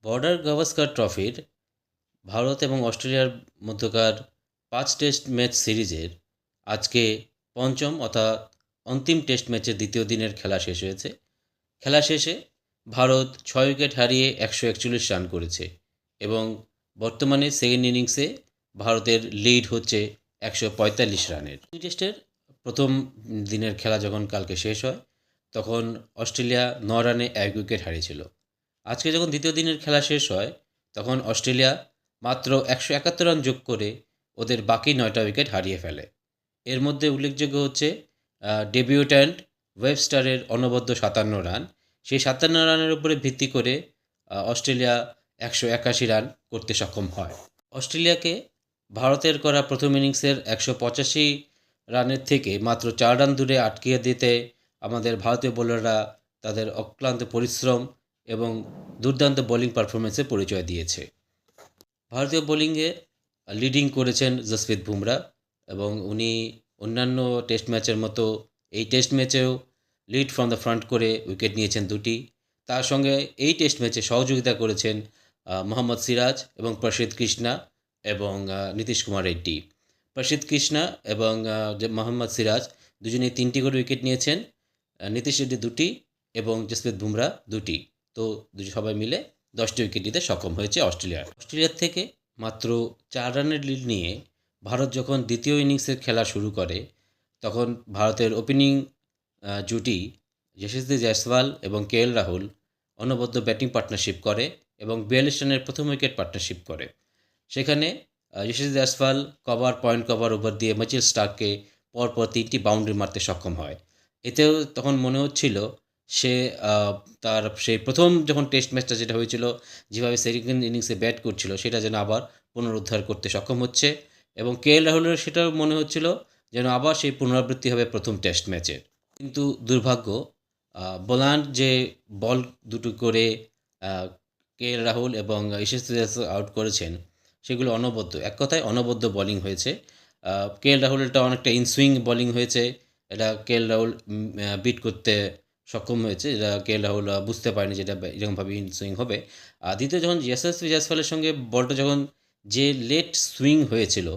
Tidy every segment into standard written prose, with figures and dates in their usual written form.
Border Gavaskar ট্রফির ভারত এবং অস্ট্রেলিয়ার মধ্যকার ৫ টেস্ট ম্যাচ সিরিজের আজকে পঞ্চম অর্থাৎ অন্তিম টেস্ট ম্যাচের দ্বিতীয় দিনের খেলা শেষ হয়েছে। খেলা শেষে ভারত ৬ উইকেট হারিয়ে ১৪১ রান করেছে এবং বর্তমানে সেকেন্ড ইনিংসে ভারতের লিড হচ্ছে ১৪৫ রানের। টেস্টের প্রথম দিনের খেলা যখন কালকে শেষ হয় তখন অস্ট্রেলিয়া ৯ রানে ১ উইকেট হারিয়েছিল। আজকে যখন দ্বিতীয় দিনের খেলা শেষ হয় তখন অস্ট্রেলিয়া মাত্র ১৭১ রান যোগ করে ওদের বাকি ৯টা উইকেট হারিয়ে ফেলে। এর মধ্যে উল্লেখযোগ্য হচ্ছে ডেবিউট্যান্ট ওয়েবস্টারের অনবদ্য ৫৭ রান। সেই ৫৭ রানের উপরে ভিত্তি করে অস্ট্রেলিয়া ১৮১ রান করতে সক্ষম হয়। অস্ট্রেলিয়াকে ভারতের করা প্রথম ইনিংসের ১৮৫ রানের থেকে মাত্র ৪ রান দূরে আটকিয়ে দিতে আমাদের ভারতীয় বোলাররা তাদের অক্লান্ত পরিশ্রম এবং দুর্দান্ত বোলিং পারফরমেন্সের পরিচয় দিয়েছে। ভারতীয় বোলিংয়ে লিডিং করেছেন জসপ্রীত বুমরা এবং উনি অন্যান্য টেস্ট ম্যাচের মতো এই টেস্ট ম্যাচেও লিড ফ্রম দ্য ফ্রন্ট করে উইকেট নিয়েছেন দুটি। তার সঙ্গে এই টেস্ট ম্যাচে সহযোগিতা করেছেন মোহাম্মদ সিরাজ এবং প্রসিদ্ধ কৃষ্ণা এবং নীতিশ কুমার রেড্ডি। প্রসিদ্ধ কৃষ্ণা এবং যে মোহাম্মদ সিরাজ দুজনেই ৩টি করে উইকেট নিয়েছেন, নীতিশ রেড্ডি দুটি এবং জসপ্রীত বুমরা দুটি। তো সবাই মিলে ১০টি উইকেট নিতে সক্ষম হয়েছে অস্ট্রেলিয়ার থেকে মাত্র ৪ রানের লিড নিয়ে ভারত যখন দ্বিতীয় ইনিংসের খেলা শুরু করে তখন ভারতের ওপেনিং জুটি যশস্বী জয়সওয়াল এবং রাহুল অনবদ্য ব্যাটিং পার্টনারশিপ করে এবং ৪২ রানের প্রথম উইকেট পার্টনারশিপ করে। সেখানে যশস্বী জয়সওয়াল পয়েন্ট কভার ওভার দিয়ে মিচেল স্টার্ককে পরপর ৩টি বাউন্ডারি মারতে সক্ষম হয়। এতেও তখন মনে হচ্ছিল সে তার সেই প্রথম যখন টেস্ট ম্যাচটা যেটা হয়েছিল, যেভাবে সেকেন্ড ইনিংসে ব্যাট করছিল সেটা যেন আবার পুনরুদ্ধার করতে সক্ষম হচ্ছে এবং রাহুলের সেটাও মনে হচ্ছিল যেন আবার সেই পুনরাবৃত্তি হবে প্রথম টেস্ট ম্যাচের। কিন্তু দুর্ভাগ্য, বোলান্ড যে বল দুটো করে রাহুল এবং যশস্বী জয়সওয়াল আউট করেছেন সেগুলো অনবদ্য, এক কথায় অনবদ্য বোলিং হয়েছে। রাহুলটা অনেকটা ইনসুইং বোলিং হয়েছে। এটা রাহুল বিট করতে সক্ষম হয়েছে, যেটা রাহুল বুঝতে পারেনি যেটা এরকমভাবে ইনসুইং হবে। আর দ্বিতীয় যখন যশস্বী জয়সওয়ালের সঙ্গে বলটা যখন যে লেট সুইং হয়েছিল,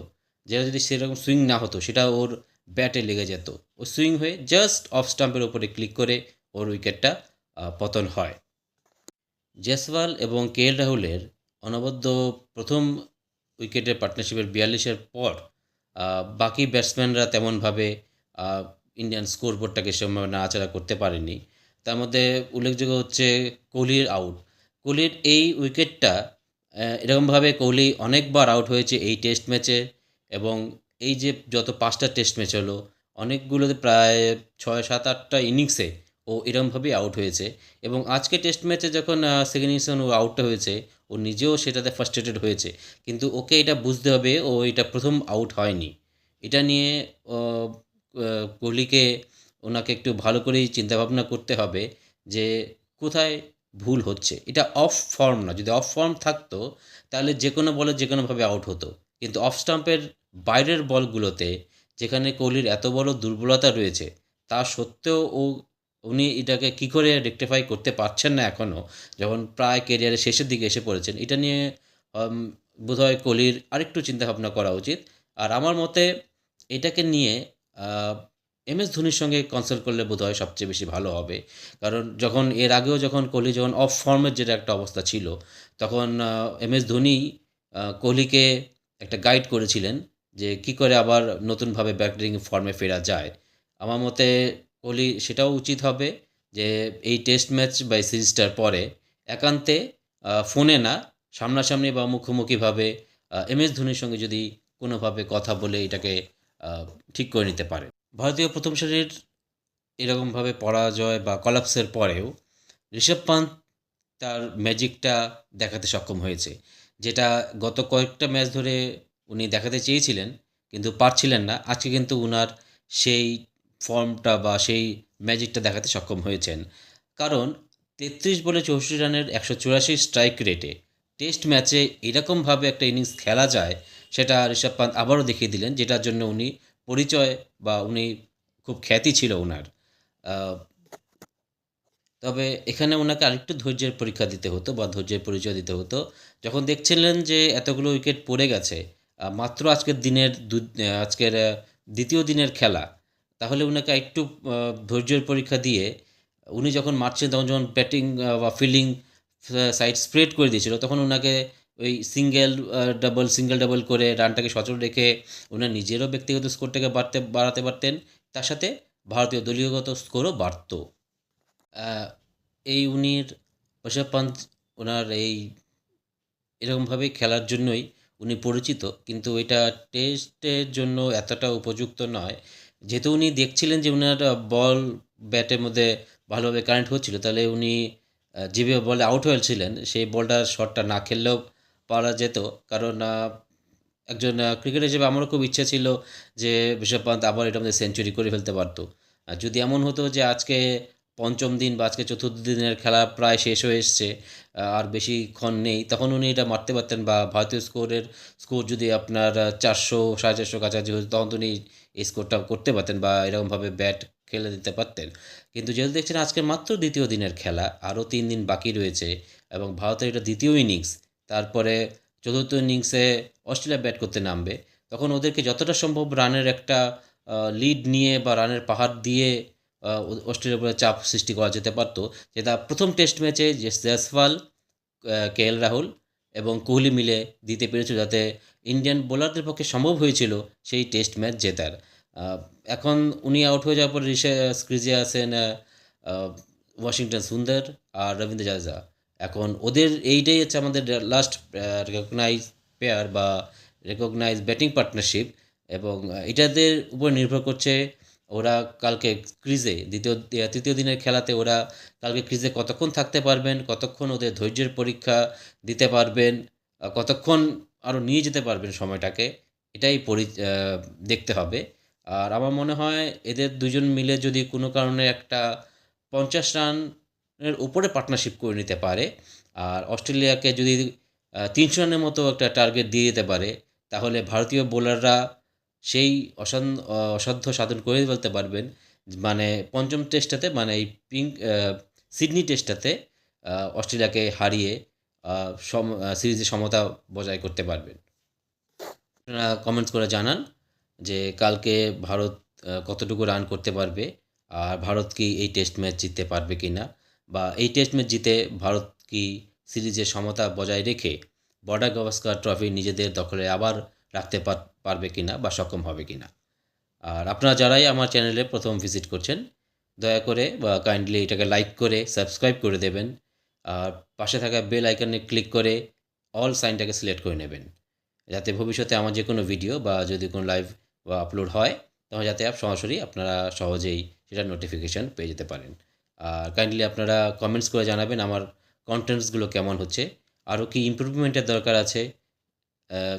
যেটা যদি সেরকম সুইং না হতো সেটা ওর ব্যাটে লেগে যেত। ও সুইং হয়ে জাস্ট অফ স্টাম্পের ওপরে ক্লিক করে ওর উইকেটটা পতন হয়। জয়সওয়াল এবং রাহুলের অনবদ্য প্রথম উইকেটের পার্টনারশিপের ৪২-এর পর বাকি ব্যাটসম্যানরা তেমনভাবে ইন্ডিয়ান স্কোরবোর্ডটাকে সেভাবে নাড়াচাড়া করতে পারেনি। তার মধ্যে উল্লেখযোগ্য হচ্ছে কোহলির আউট। কোহলির এই উইকেটটা এরকমভাবে কোহলি অনেকবার আউট হয়েছে এই টেস্ট ম্যাচে এবং এই যে যত ৫টা টেস্ট ম্যাচ হলো অনেকগুলোতে প্রায় ৬, ৭, ৮টা ইনিংসে ও এরকমভাবেই আউট হয়েছে এবং আজকে টেস্ট ম্যাচে যখন সেকেন্ড ইনিংসে ও আউটটা হয়েছে ও নিজেও সেটাতে ফার্স্ট্রেটেড হয়েছে। কিন্তু ওকে এটা বুঝতে হবে ও এটা প্রথম আউট হয়নি। এটা নিয়ে কোহলিকে ওনাকে একটু ভালো করেই চিন্তাভাবনা করতে হবে যে কোথায় ভুল হচ্ছে। এটা অফ ফর্ম না, যদি অফ ফর্ম থাকতো তাহলে যে কোনো বলে যে কোনোভাবে আউট হতো। কিন্তু অফ স্টাম্পের বাইরের বলগুলোতে যেখানে কোহলির এত বড় দুর্বলতা রয়েছে তা সত্ত্বেও উনি এটাকে কী করে রেকটিফাই করতে পারছেন না এখনও, যখন প্রায় কেরিয়ারের শেষের দিকে এসে পড়েছেন। এটা নিয়ে বোধহয় কোহলির আরেকটু চিন্তাভাবনা করা উচিত। আর আমার মতে এটাকে নিয়ে এমএস ধোনির সঙ্গে কনসাল্ট করলে বোধহয় সবচেয়ে বেশি ভালো হবে। কারণ যখন এর আগেও যখন কোহলি যখন অফ ফর্মের যেটা একটা অবস্থা ছিল তখন এমএস ধোনি কোহলিকে একটা গাইড করেছিলেন যে কী করে আবার নতুনভাবে ব্যাটিং ফর্মে ফেরা যায়। আমার মতে কোহলি সেটাও উচিত হবে যে এই টেস্ট ম্যাচ বা এই সিরিজটার পরে একান্তে ফোনে না, সামনাসামনি বা মুখোমুখিভাবে এমএস ধোনির সঙ্গে যদি কোনোভাবে কথা বলে এটাকে ঠিক করে নিতে পারে। ভারতীয় প্রথম সারির এরকমভাবে পরাজয় বা কলাপসের পরেও ঋষভ পান্ত তার ম্যাজিকটা দেখাতে সক্ষম হয়েছে, যেটা গত কয়েকটা ম্যাচ ধরে উনি দেখাতে চেয়েছিলেন কিন্তু পারছিলেন না। আজকে কিন্তু উনার সেই ফর্মটা বা সেই ম্যাজিকটা দেখাতে সক্ষম হয়েছেন। কারণ ৩৩ বলে ৬৪ রানের ১৮৪ স্ট্রাইক রেটে টেস্ট ম্যাচে এরকমভাবে একটা ইনিংস খেলা যায় সেটা ঋষভ পান্ত আবারও দেখিয়ে দিলেন, যেটার জন্য উনি পরিচয় বা উনি খুব খ্যাতি ছিল ওনার। তবে এখানে ওনাকে আরেকটু ধৈর্যের পরীক্ষা দিতে হতো বা ধৈর্যের পরিচয় দিতে হতো। যখন দেখছিলেন যে এতগুলো উইকেট পড়ে গেছে, মাত্র আজকের দিনের আজকের দ্বিতীয় দিনের খেলা, তাহলে উনাকে একটু ধৈর্যের পরীক্ষা দিয়ে উনি যখন মারছিলেন তখন যখন ব্যাটিং বা ফিল্ডিং সাইড স্প্রেড করে দিয়েছিল, তখন উনাকে ওই সিঙ্গেল ডাবল করে রানটাকে সচল রেখে উনার নিজেরও ব্যক্তিগত স্কোরটাকে বাড়াতে পারতেন। তার সাথে ভারতীয় দলীয়গত স্কোরও বাড়ত। এই ঋষভ পান্ত ওনার এরকমভাবে খেলার জন্যই উনি পরিচিত, কিন্তু এটা টেস্টের জন্য এতটা উপযুক্ত নয়। যেহেতু উনি দেখছিলেন যে উনার বল ব্যাটের মধ্যে ভালোভাবে কানেক্ট হচ্ছিল, তাহলে উনি যেভাবে বলে আউট হয়েছিলেন সেই বলটার শটটা না খেললেও পারা যেত। কারণ একজন ক্রিকেটার হিসেবে আমারও খুব ইচ্ছা ছিল যে ঋষভ পান্ত আবার এটার মধ্যে সেঞ্চুরি করে ফেলতে পারতো। আর যদি এমন হতো যে আজকে পঞ্চম দিন বা আজকে চতুর্থ দিনের খেলা প্রায় শেষ হয়ে এসছে, আর বেশিক্ষণ নেই, তখন উনি এটা মারতে পারতেন বা ভারতীয় স্কোর যদি আপনার 400 450 কাছাকাছি হতো, তখন তো উনি এই স্কোরটা করতে পারতেন বা এরকমভাবে ব্যাট খেলে দিতে পারতেন। কিন্তু যেহেতু দেখছেন আজকে মাত্র দ্বিতীয় দিনের খেলা, আরও 3 দিন বাকি রয়েছে এবং ভারতের এটা দ্বিতীয় ইনিংস, তারপরে চতুর্থ ইনিংসে অস্ট্রেলিয়া ব্যাট করতে নামবে, তখন ওদেরকে যতটা সম্ভব রানের একটা লিড নিয়ে বা রানের পাহাড় দিয়ে অস্ট্রেলিয়ার উপরে চাপ সৃষ্টি করা যেতে পারতো, যেটা প্রথম টেস্ট ম্যাচে যে জয়সওয়াল, কেএল রাহুল এবং কোহলি মিলে দিতে পেরেছিল, যাতে ইন্ডিয়ান বোলারদের পক্ষে সম্ভব হয়েছিল সেই টেস্ট ম্যাচ জেতার। এখন উনি আউট হয়ে যাওয়ার পর ক্রিজে আছেন ওয়াশিংটন সুন্দর আর রবীন্দ্র জাদেজা। এখন ওদের এইটাই হচ্ছে আমাদের লাস্ট রেকগনাইজ পেয়ার বা রেকগনাইজ ব্যাটিং পার্টনারশিপ, এবং এটাদের উপর নির্ভর করছে ওরা কালকে তৃতীয় দিনের খেলাতে ওরা কালকে ক্রিজে কতক্ষণ থাকতে পারবেন, কতক্ষণ ওদের ধৈর্যের পরীক্ষা দিতে পারবেন, কতক্ষণ আরও নিয়ে যেতে পারবেন সময়টাকে, এটাই দেখতে হবে। আর আমার মনে হয় এদের দুজন মিলে যদি কোনো কারণে একটা 50 রানের উপরে পার্টনারশিপ করে নিতে পারে, আর অস্ট্রেলিয়াকে যদি 300 রানের মতো একটা টার্গেট দিয়ে দিতে পারে, তাহলে ভারতীয় বোলাররা সেই অসাধ্য সাধন করে ফেলতে পারবেন। মানে পঞ্চম টেস্টটাতে, মানে এই সিডনি টেস্টটাতে অস্ট্রেলিয়াকে হারিয়ে সিরিজে সমতা বজায় করতে পারবেন। আপনারা কমেন্টস করে জানান যে কালকে ভারত কতটুকু রান করতে পারবে, আর ভারত কি এই টেস্ট ম্যাচ জিততে পারবে কি না, বা এই টেস্ট ম্যাচ জিতে ভারত কি সিরিজে সমতা বজায় রেখে বর্ডার গাভাস্কার ট্রফি নিজেদের দখলে আবার রাখতে পারবে কি না বা সক্ষম হবে কি না। আর আপনারা যারাই আমার চ্যানেলে প্রথম ভিজিট করছেন, দয়া করে বা কাইন্ডলি এটাকে লাইক করে সাবস্ক্রাইব করে দেবেন, আর পাশে থাকা বেল আইকনে ক্লিক করে অল সাইনটাকে সিলেক্ট করে নেবেন, যাতে ভবিষ্যতে আমার যে কোনো ভিডিও বা যদি কোনো লাইভ বা আপলোড হয়, তখন যাতে সরাসরি আপনারা সহজেই সেটার নোটিফিকেশান পেয়ে যেতে পারেন। আর কাইন্ডলি আপনারা কমেন্টস করে জানাবেন আমার কন্টেন্টসগুলো কেমন হচ্ছে, আরও কি ইমপ্রুভমেন্টের দরকার আছে,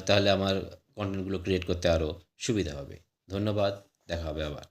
তাহলে আমার কন্টেন্টগুলো ক্রিয়েট করতে আরও সুবিধা হবে। ধন্যবাদ, দেখা হবে আবার।